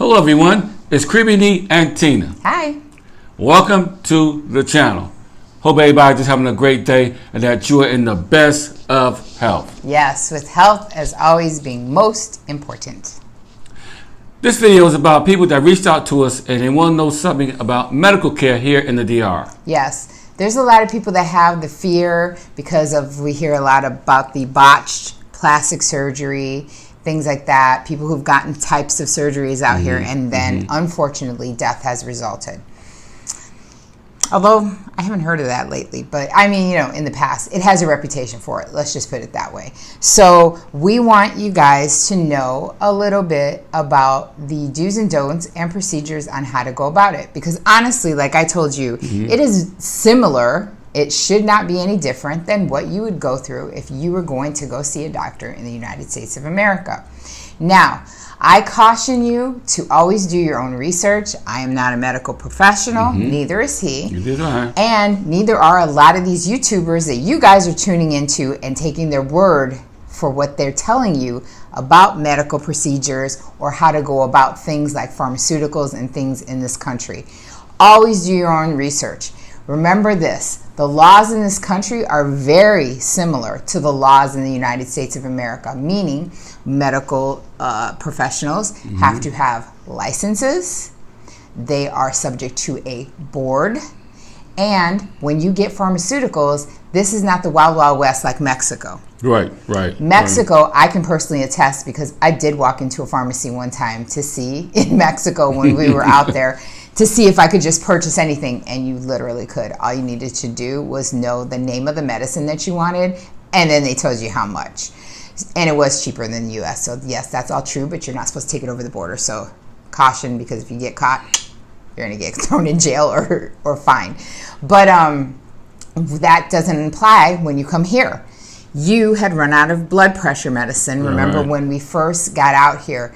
Hello everyone, it's Creepy Knee and Tina. Hi. Welcome to the channel. Hope everybody's just having a great day and that you are in the best of health. Yes, with health as always being most important. This video is about people that reached out to us and they want to know something about medical care here in the DR. Yes, there's a lot of people that have the fear because we hear a lot about the botched plastic surgery, things like that, people who've gotten types of surgeries out here, and then unfortunately death has resulted. Although I haven't heard of that lately, but I mean, in the past, it has a reputation for it. Let's just put it that way. So we want you guys to know a little bit about the do's and don'ts and procedures on how to go about it. Because honestly, like I told you, it is similar. It should not be any different than what you would go through if you were going to go see a doctor in the United States of America. Now, I caution you to always do your own research. I am not a medical professional, neither is he. Neither do I. And neither are a lot of these YouTubers that you guys are tuning into and taking their word for what they're telling you about medical procedures or how to go about things like pharmaceuticals and things in this country. Always do your own research. Remember this, the laws in this country are very similar to the laws in the United States of America, meaning medical professionals have to have licenses, they are subject to a board, and when you get pharmaceuticals, this is not the Wild Wild West like Mexico. Right. Mexico, I can personally attest because I did walk into a pharmacy one time to see in Mexico when we were out there to see if I could just purchase anything, and you literally could. All you needed to do was know the name of the medicine that you wanted, and then they told you how much. And it was cheaper than the U.S., so yes, that's all true, but you're not supposed to take it over the border, so caution, because if you get caught, you're going to get thrown in jail or fined. But that doesn't apply when you come here. You had run out of blood pressure medicine. Remember when we first got out here,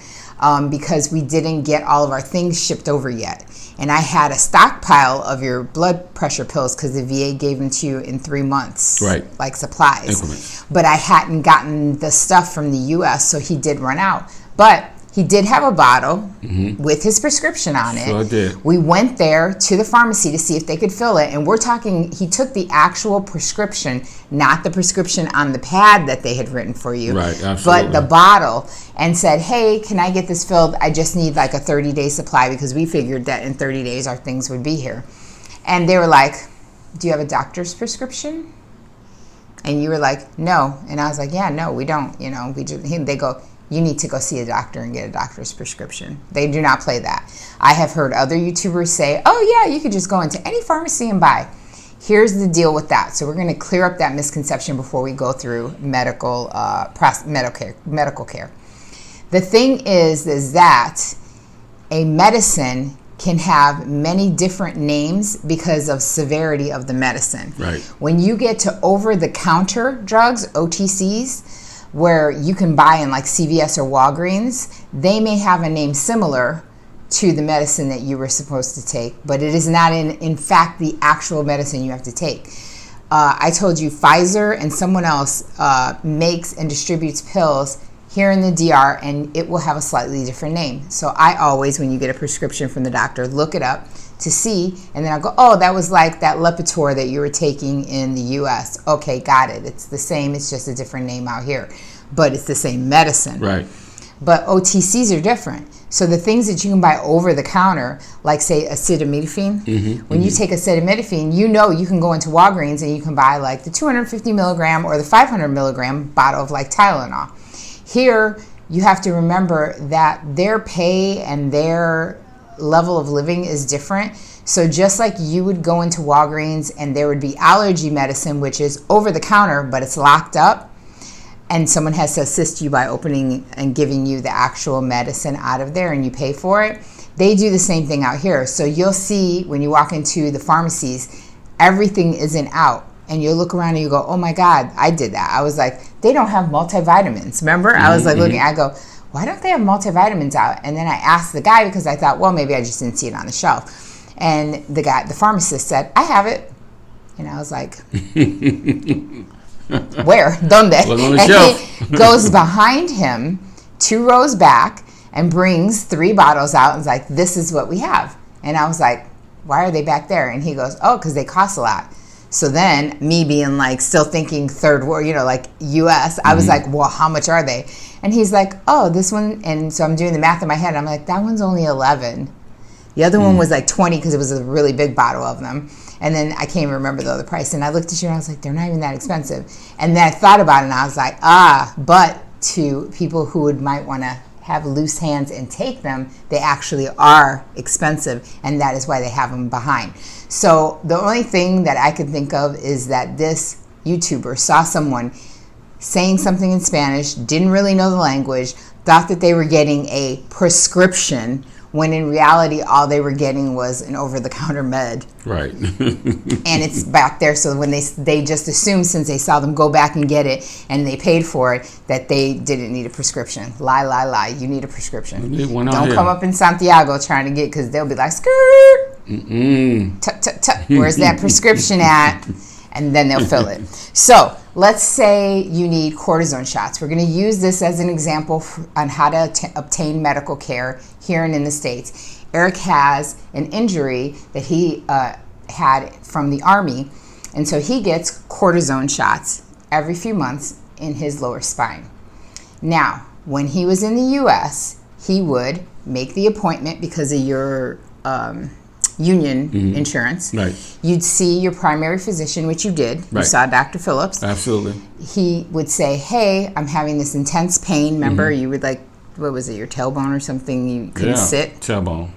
because we didn't get all of our things shipped over yet. And I had a stockpile of your blood pressure pills because the VA gave them to you in 3 months, like supplies. Increments. But I hadn't gotten the stuff from the U.S., so he did run out. But he did have a bottle with his prescription on it. Sure did. We went there to the pharmacy to see if they could fill it. And we're talking, he took the actual prescription, not the prescription on the pad that they had written for you. Right, absolutely. But the bottle, and said, hey, can I get this filled? I just need like a 30-day supply because we figured that in 30 days our things would be here. And they were like, do you have a doctor's prescription? And you were like, no. And I was like, yeah, no, we don't. They go, you need to go see a doctor and get a doctor's prescription. They do not play that. I have heard other YouTubers say, oh yeah, you could just go into any pharmacy and buy. Here's the deal with that. So we're going to clear up that misconception before we go through medical care. The thing is that a medicine can have many different names because of severity of the medicine. Right. When you get to over-the-counter drugs, OTCs, where you can buy in like CVS or Walgreens, they may have a name similar to the medicine that you were supposed to take, but it is not in fact the actual medicine you have to take. I told you Pfizer and someone else makes and distributes pills here in the DR, and it will have a slightly different name. So I always, when you get a prescription from the doctor, look it up to see, and then I'll go, oh, that was like that Lipitor that you were taking in the US. Okay, got it. It's the same, it's just a different name out here, but it's the same medicine. Right. But OTCs are different. So the things that you can buy over the counter, like say acetaminophen, when you take acetaminophen, you can go into Walgreens and you can buy like the 250 milligram or the 500 milligram bottle of like Tylenol. Here, you have to remember that their pay and their level of living is different. So just like you would go into Walgreens and there would be allergy medicine, which is over the counter, but it's locked up, and someone has to assist you by opening and giving you the actual medicine out of there and you pay for it, they do the same thing out here. So you'll see when you walk into the pharmacies, everything isn't out. And you'll look around and you go, oh my God, I did that. I was like, they don't have multivitamins. Remember? I was like looking, I go, why don't they have multivitamins out? And then I asked the guy because I thought, well, maybe I just didn't see it on the shelf. And the pharmacist said, I have it. And I was like, where? Donde? Look on the and shelf. he goes behind him 2 rows back and brings 3 bottles out and is like, this is what we have. And I was like, why are they back there? And he goes, oh, because they cost a lot. So then me being like still thinking third world, like US, I was like, well, how much are they? And he's like, oh, this one. And so I'm doing the math in my head. I'm like, that one's only 11. The other one was like 20 because it was a really big bottle of them. And then I can't even remember the other price. And I looked at you and I was like, they're not even that expensive. And then I thought about it and I was like, but to people who might want to have loose hands and take them, they actually are expensive, and that is why they have them behind. So the only thing that I could think of is that this YouTuber saw someone saying something in Spanish, didn't really know the language, thought that they were getting a prescription, when in reality all they were getting was an over-the-counter med. Right. And it's back there, so when they just assumed, since they saw them go back and get it and they paid for it, that they didn't need a prescription. Lie. You need a prescription. Don't come up in Santiago trying to get, because they'll be like, skirt. Tut. Where's that prescription at? And then they'll fill it. So let's say you need cortisone shots. We're going to use this as an example on how to obtain medical care here and in the States. Eric has an injury that he had from the Army, and so he gets cortisone shots every few months in his lower spine. Now, when he was in the U.S., he would make the appointment because of your union insurance. Right. You'd see your primary physician, which you did. You Right. saw Dr. Phillips. Absolutely. He would say, hey, I'm having this intense pain. Remember, you would like, what was it, your tailbone or something? You couldn't sit. Tailbone.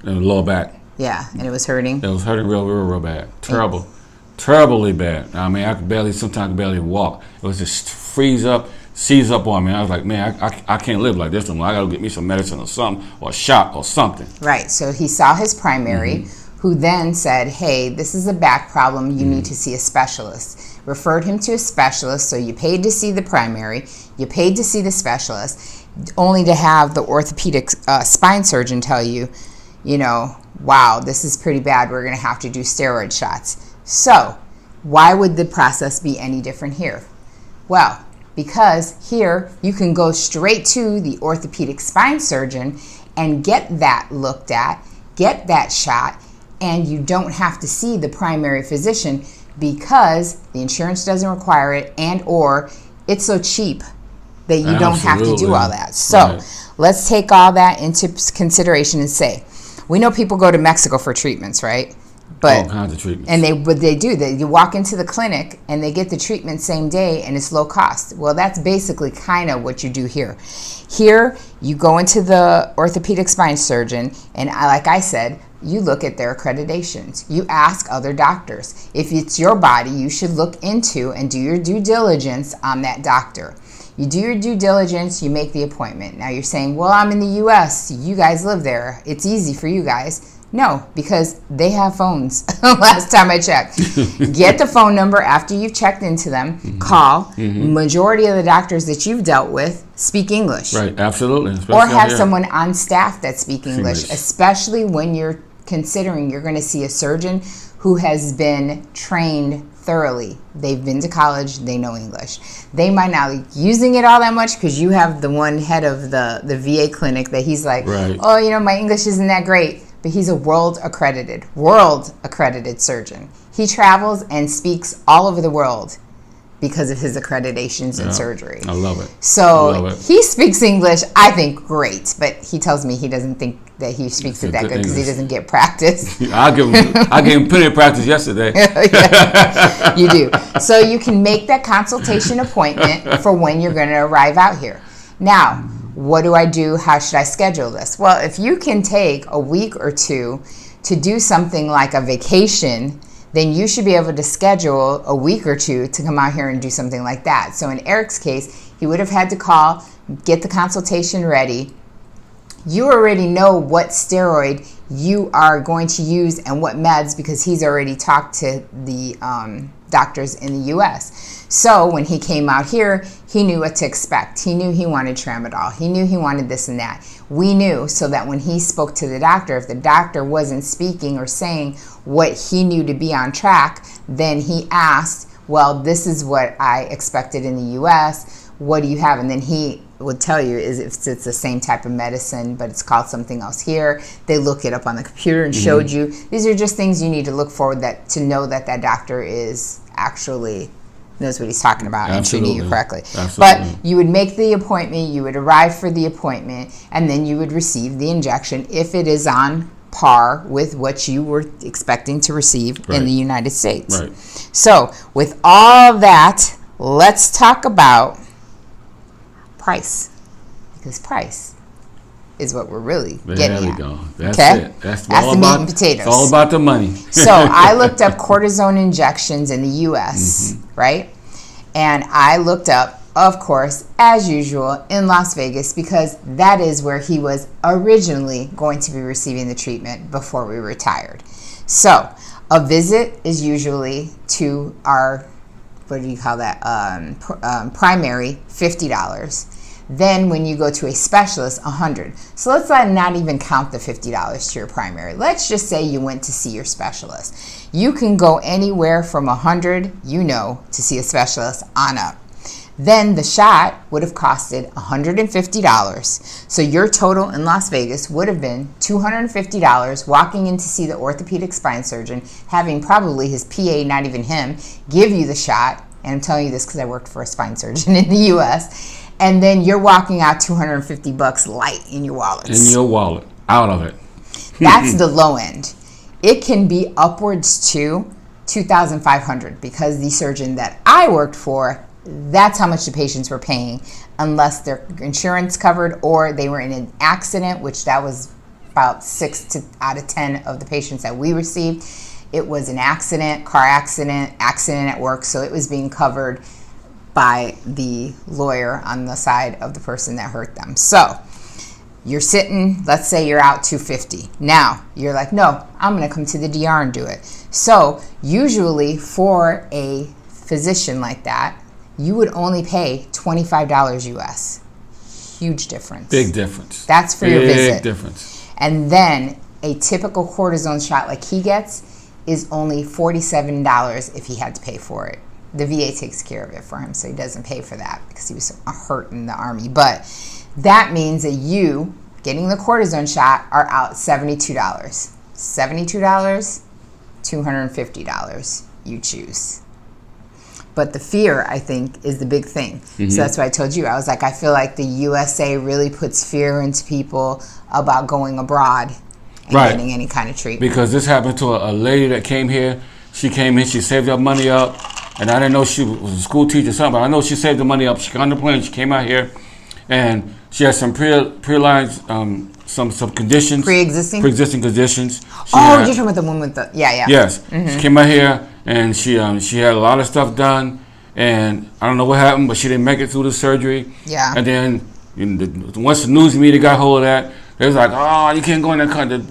And lower back. Yeah, and it was hurting. It was hurting real bad. Terribly bad. I mean, sometimes I could barely walk. It was just seize up on me. I was like, man, I can't live like this anymore. I got to get me some medicine or something, or a shot or something. Right. So he saw his primary, who then said, hey, this is a back problem. You need to see a specialist. Referred him to a specialist. So you paid to see the primary. You paid to see the specialist, only to have the orthopedic spine surgeon tell you, wow, this is pretty bad. We're going to have to do steroid shots. So why would the process be any different here? Well, because here you can go straight to the orthopedic spine surgeon and get that looked at, get that shot, and you don't have to see the primary physician because the insurance doesn't require it, and or it's so cheap that you don't have to do all that. So let's take all that into consideration and say, we know people go to Mexico for treatments, right? But, all kinds of treatments. And you walk into the clinic and they get the treatment same day and it's low cost. Well, that's basically kind of what you do here. Here, you go into the orthopedic spine surgeon and like I said, you look at their accreditations. You ask other doctors. If it's your body, you should look into and do your due diligence on that doctor. You do your due diligence, you make the appointment. Now you're saying, well, I'm in the U.S., you guys live there. It's easy for you guys. No, because they have phones. Last time I checked. Get the phone number after you've checked into them. Call. Majority of the doctors that you've dealt with speak English. Right, absolutely. Or have someone on staff that speak English, especially when you're considering you're going to see a surgeon who has been trained thoroughly. They've been to college, they know English. They might not be using it all that much because you have the one head of the VA clinic that he's like, oh, my English isn't that great. But he's a world accredited surgeon. He travels and speaks all over the world because of his accreditations in surgery. I love it. So he speaks English, I think, great. But he tells me he doesn't think that he speaks it that good because he doesn't get practice. I gave him plenty of practice yesterday. Yeah, you do. So you can make that consultation appointment for when you're going to arrive out here. Now, what do I do? How should I schedule this? Well, if you can take a week or two to do something like a vacation, then you should be able to schedule a week or two to come out here and do something like that. So in Eric's case, he would have had to call, get the consultation ready. You already know what steroid you are going to use and what meds because he's already talked to the doctors in the U.S. So when he came out here, he knew what to expect. He knew he wanted tramadol. He knew he wanted this and that. We knew, so that when he spoke to the doctor, if the doctor wasn't speaking or saying what he knew to be on track, then he asked, well, this is what I expected in the U.S. What do you have? And then he would tell you is if it's the same type of medicine, but it's called something else here. They look it up on the computer and showed you. These are just things you need to look for to know that doctor is actually knows what he's talking about and treating you correctly. Absolutely. But you would make the appointment, you would arrive for the appointment, and then you would receive the injection if it is on par with what you were expecting to receive in the United States. Right. So with all that, let's talk about price, because price is what we're really getting at. There we go. That's okay? it. That's the all meat about, and potatoes. It's all about the money. So I looked up cortisone injections in the U.S., right? And I looked up, of course, as usual, in Las Vegas, because that is where he was originally going to be receiving the treatment before we retired. So a visit is usually to our, what do you call that, primary, $50. Then when you go to a specialist, $100. So let's not even count the $50 to your primary. Let's just say you went to see your specialist. You can go anywhere from $100, to see a specialist on up. Then the shot would have costed $150. So your total in Las Vegas would have been $250 walking in to see the orthopedic spine surgeon, having probably his PA, not even him, give you the shot. And I'm telling you this because I worked for a spine surgeon in the U.S., and then you're walking out $250 light in your wallet. In your wallet. Out of it. That's the low end. It can be upwards to $2,500 because the surgeon that I worked for, that's how much the patients were paying, unless their insurance covered or they were in an accident, which that was about 6 out of 10 of the patients that we received. It was an accident, car accident, accident at work, so it was being covered by the lawyer on the side of the person that hurt them. So you're sitting, let's say you're out $250. Now you're like, no, I'm going to come to the DR and do it. So usually for a physician like that, you would only pay $25 US. Huge difference. Big difference. That's for your visit. Big difference. And then a typical cortisone shot like he gets is only $47 if he had to pay for it. The VA takes care of it for him, so he doesn't pay for that because he was hurt in the Army. But that means that you, getting the cortisone shot, are out $72. $72, $250, you choose. But the fear, I think, is the big thing. So that's why I told you. I was like, I feel like the USA really puts fear into people about going abroad and getting any kind of treatment. Because this happened to a lady that came here. She came in, she saved her money up. And I didn't know she was a school teacher or something, but I know she saved the money up. She got on the plane, she came out here, and she had some pre-lines, some conditions. Pre-existing conditions. You're talking about the one with the, yeah. Yes. She came out here, and she had a lot of stuff done, and I don't know what happened, but she didn't make it through the surgery. Yeah. And then once the news media got hold of that, they was like, oh, you can't go in that country.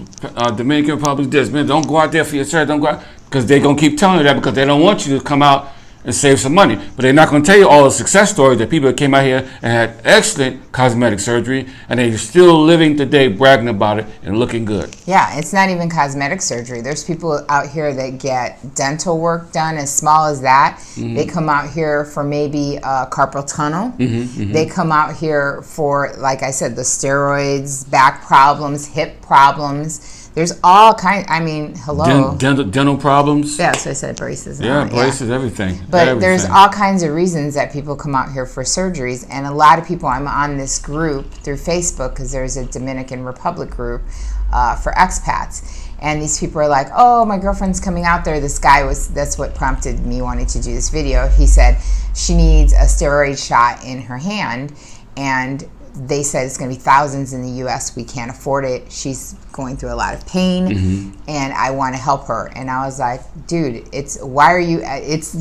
Dominican Republic this. Man, don't go out there for your surgery. Don't go out. Because they're going to keep telling you that because they don't want you to come out and save some money. But they're not going to tell you all the success stories that people that came out here and had excellent cosmetic surgery, and they're still living today bragging about it and looking good. Yeah, it's not even cosmetic surgery. There's people out here that get dental work done as small as that. They come out here for maybe a carpal tunnel. They come out here for, like I said, the steroids, back problems, hip problems. There's all kinds. I mean, hello. Dental problems. Yeah, so I said braces. Braces, everything. But there's all kinds of reasons that people come out here for surgeries. And a lot of people, I'm on this group through Facebook because there's a Dominican Republic group for expats. And these people are like, oh, my girlfriend's coming out there. This guy that's what prompted me wanting to do this video. He said she needs a steroid shot in her hand. And they said it's going to be thousands in the U.S. We can't afford it. She's going through a lot of pain, and I want to help her. And I was like, dude, it's literally, it's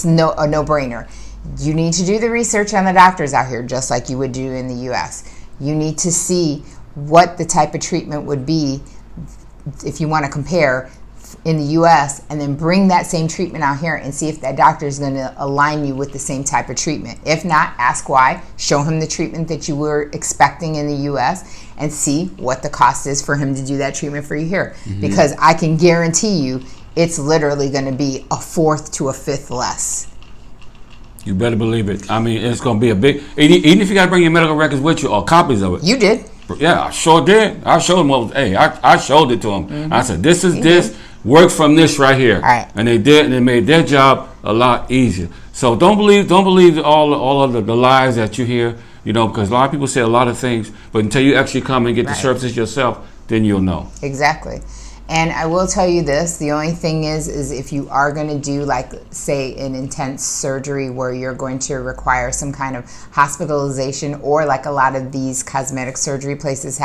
a no-brainer. You need to do the research on the doctors out here, just like you would do in the U.S. You need to see what the type of treatment would be if you want to compare in the U.S. and then bring that same treatment out here and see if that doctor is going to align you with the same type of treatment. If not, ask why. Show him the treatment that you were expecting in the U.S. and see what the cost is for him to do that treatment for you here. Because I can guarantee you it's literally going to be a fourth to a fifth less. You better believe it. I mean, it's going to be a big... Even if you got to bring your medical records with you or copies of it. You did. Yeah, I sure did. I showed them I showed it to them. I said, this is this. Work from this right here. All right. And they did, and they made their job a lot easier. So don't believe all of the lies that you hear, because a lot of people say a lot of things, but until you actually come and get the services yourself, then you'll know. Exactly. And I will tell you this, the only thing is if you are going to do, like, say, an intense surgery where you're going to require some kind of hospitalization, or like a lot of these cosmetic surgery places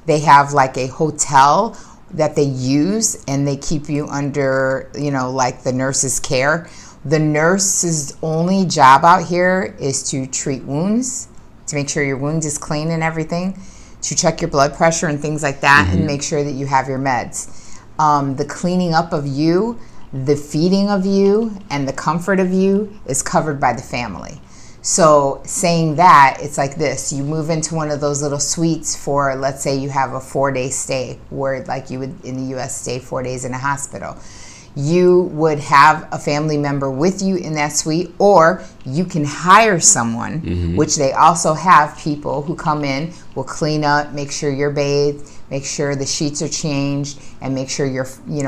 they have like a hotel that they use, and they keep you under, like the nurse's care. The nurse's only job out here is to treat wounds, to make sure your wound is clean and everything, to check your blood pressure and things like that, and make sure that you have your meds. The cleaning up of you, the feeding of you, and the comfort of you is covered by the family. So saying that, it's like this. You move into one of those little suites for, let's say you have a 4-day stay, where like you would in the U.S. stay 4 days in a hospital. You would have a family member with you in that suite, or you can hire someone, which they also have people who come in, will clean up, make sure you're bathed, make sure the sheets are changed, and make sure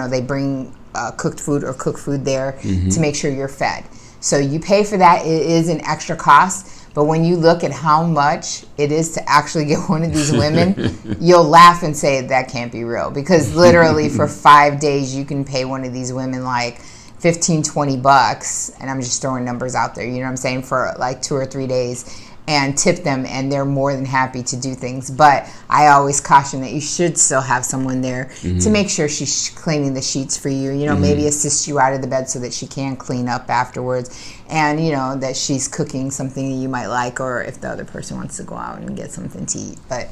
they bring cooked food or cook food there to make sure you're fed. So you pay for that. It is an extra cost. But when you look at how much it is to actually get one of these women, you'll laugh and say that can't be real. Because literally for 5 days, you can pay one of these women like $15-20, and I'm just throwing numbers out there, you know what I'm saying, for like 2 or 3 days, and tip them, and they're more than happy to do things. But I always caution that you should still have someone there to make sure she's cleaning the sheets for you, maybe assist you out of the bed so that she can clean up afterwards, and that she's cooking something that you might like, or if the other person wants to go out and get something to eat. But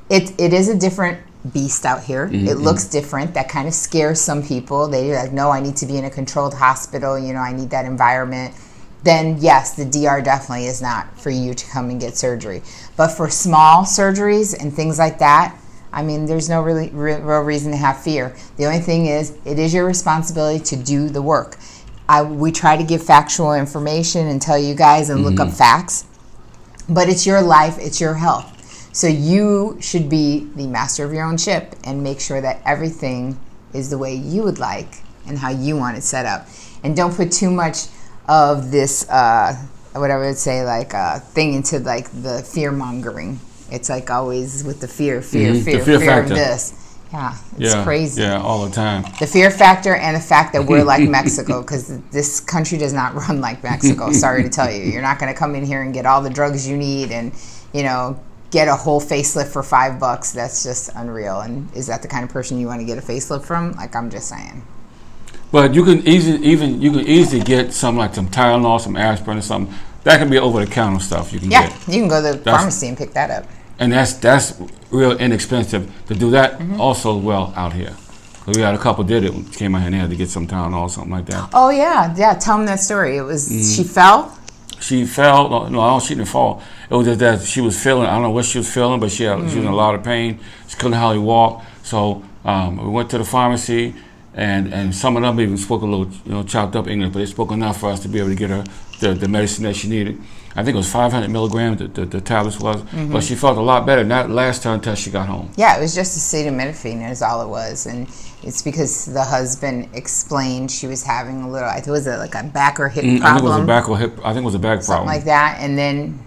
it is a different beast out here. It looks different. That kind of scares some people. They're like, no, I need to be in a controlled hospital, I need that environment. Then yes, the DR definitely is not for you to come and get surgery. But for small surgeries and things like that, I mean, there's no real reason to have fear. The only thing is, it is your responsibility to do the work. We try to give factual information and tell you guys and look up facts, but it's your life, it's your health. So you should be the master of your own ship and make sure that everything is the way you would like and how you want it set up. And don't put too much of this, what I would say, like thing into like the fear mongering. It's like always with the fear of this. Yeah, it's crazy. Yeah, all the time. The fear factor and the fact that we're like Mexico, because this country does not run like Mexico. Sorry to tell you. You're not going to come in here and get all the drugs you need and, get a whole facelift for $5. That's just unreal. And is that the kind of person you want to get a facelift from? Like, I'm just saying. But you can easily get some Tylenol, some aspirin, or something. That can be over-the-counter stuff you can get. Yeah, you can go to the pharmacy and pick that up. And that's real inexpensive to do that also well out here. We had a couple did it, came out here and they had to get some Tylenol or something like that. Oh, yeah. Tell them that story. It was, she fell? She fell. No, she didn't fall. It was just that she was feeling, I don't know what she was feeling, but she was in a lot of pain. She couldn't hardly walk. So we went to the pharmacy. And some of them even spoke a little, chopped up English, but they spoke enough for us to be able to get her the medicine that she needed. I think it was 500 milligrams, the tablets was. But she felt a lot better, not last time until she got home. Yeah, it was just acetaminophen is all it was. And it's because the husband explained she was having a little, I think it was like a back or hip problem. I think it was a back or hip, I think it was a back something problem. Like that. And then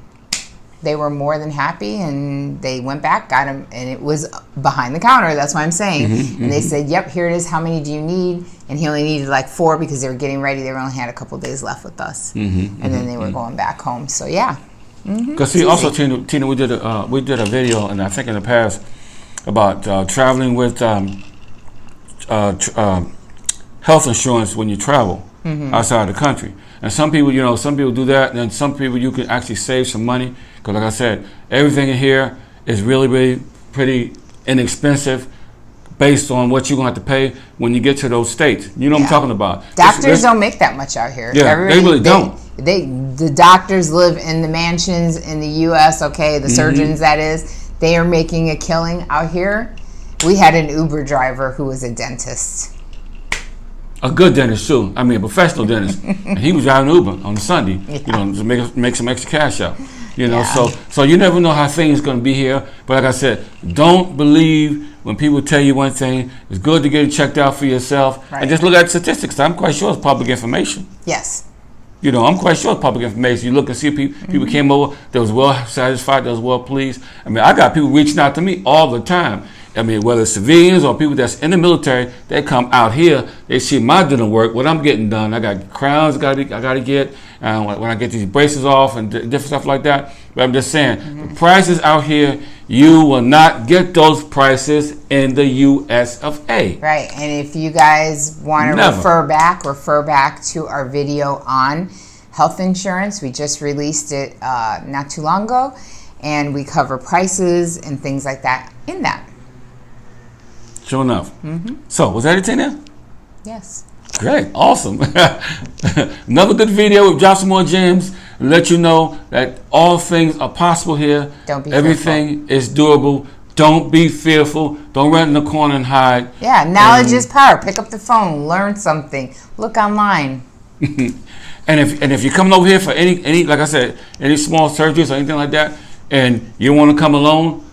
they were more than happy, and they went back, got him, and it was behind the counter. That's what I'm saying. And they said, yep, here it is. How many do you need? And he only needed like 4 because they were getting ready. They only had a couple days left with us. And then they were going back home. So, yeah. Because also, Tina, we did a video, and I think in the past, about traveling with health insurance when you travel outside the country. And some people, do that, and then some people you can actually save some money. Because like I said, everything in here is really, really pretty inexpensive based on what you're going to have to pay when you get to those states. You know what I'm talking about. Doctors don't make that much out here. Yeah, they really don't. The doctors live in the mansions in the U.S., okay, the surgeons, that is. They are making a killing out here. We had an Uber driver who was a dentist. A good dentist too. I mean, a professional dentist. And he was driving Uber on Sunday, you know, to make some extra cash out. You know, so you never know how things going to be here. But like I said, don't believe when people tell you one thing. It's good to get it checked out for yourself and just look at statistics. I'm quite sure it's public information. Yes. You know, I'm quite sure it's public information. You look and see people came over, they was well satisfied, they was well pleased. I mean, I got people reaching out to me all the time. I mean, whether it's civilians or people that's in the military, they come out here, they see my dental work, what I'm getting done. I got crowns I got to get when I get these braces off and different stuff like that. But I'm just saying, the prices out here, you will not get those prices in the U.S. of A. Right, and if you guys want to refer back to our video on health insurance. We just released it not too long ago, and we cover prices and things like that in that. Sure enough. So, was that it, Tina? Yes. Great. Awesome. Another good video. We've dropped some more gems and let you know that all things are possible here. Don't be Everything is doable. Don't be fearful. Don't run in the corner and hide. Yeah, knowledge is power. Pick up the phone. Learn something. Look online. And if you're coming over here for any like I said, any small surgeries or anything like that, and you want to come alone,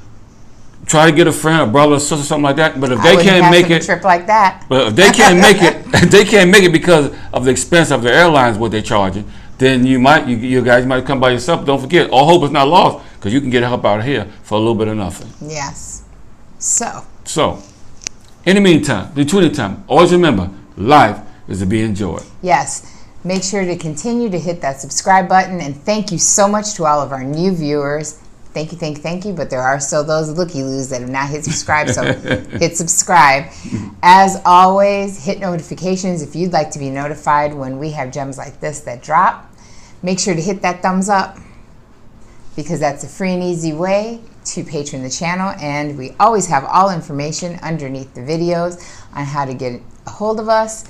try to get a friend, a brother, a sister, something like that. But if they can't make it, a trip like that. But if they can't make it, if they can't make it because of the expense of the airlines, what they're charging, then you guys might come by yourself. Don't forget, all hope is not lost, because you can get help out of here for a little bit of nothing. Yes. So, in the meantime, between the time, always remember, life is to be enjoyed. Yes. Make sure to continue to hit that subscribe button, and thank you so much to all of our new viewers. Thank you. But there are still those looky-loos that have not hit subscribe, so hit subscribe. As always, hit notifications if you'd like to be notified when we have gems like this that drop. Make sure to hit that thumbs up, because that's a free and easy way to patron the channel, and we always have all information underneath the videos on how to get a hold of us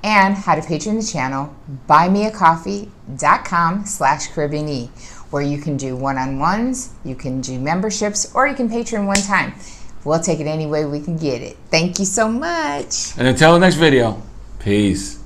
and how to patron the channel. buymeacoffee.com/CaribbeanE, where you can do one-on-ones, you can do memberships, or you can patron one time. We'll take it any way we can get it. Thank you so much. And until the next video, peace.